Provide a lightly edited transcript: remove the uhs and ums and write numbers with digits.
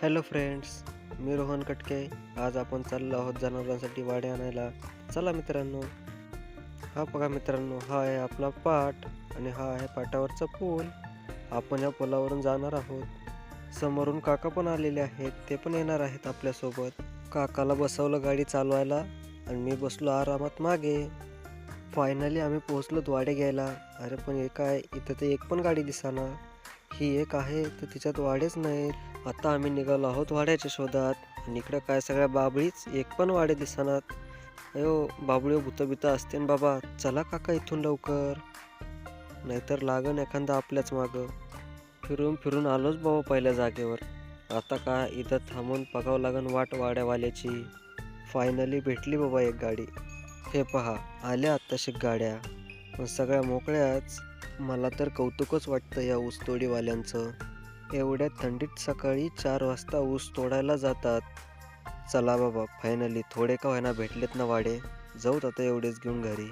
Hello friends, मी रोहन कटके. आज आपण चाललो आहोत जनावरांसाठी वाडे आणायला. चला मित्रांनो. हा बघा मित्रांनो, हा आहे आपला पाट आणि हा आहे पाटावरचा पूल. आपण या पुलावरून जाणार आहोत. समोरून काका पण आलेले आहेत, ते पण येणार आहेत आपल्यासोबत. काकाला बसवलं गाडी चालवायला आणि मी बसलो आरामात मागे. फायनली आम्ही पोहोचलो वाडे घ्यायला. अरे पण हे काय, इथं तर एक पण गाडी दिसेना. ही एक आहे तर तिच्यात वाडेच नाहीत. आता आम्ही निघालो आहोत वाड्याच्या शोधात आणि इकडं काय सगळ्या बाबळीच, एक पण वाडे दिसनात. अयो बाबळी भूतबितं असते न बाबा. चला काका इथून लवकर, नाहीतर लागन एखादा आपल्याच मागं. फिरून फिरून आलोच बाबा पहिल्या जागेवर. आता काय इथं थांबून बघावं लागन वाट वाड्यावाल्याची. फायनली भेटली बाबा एक गाडी. हे पहा, आल्या आत्ताशी गाड्या, पण सगळ्या मोकळ्याच. मला तर कौतुकच वाटतं या ऊसतोडीवाल्यांचं. एवढ्या थंडीत सकाळी 4 वाजता ऊस तोडायला जातात. चला बाबा, फायनली थोडे का होईना भेटलेत ना वाडे. जाऊत आता एवढेच घेऊन घरी.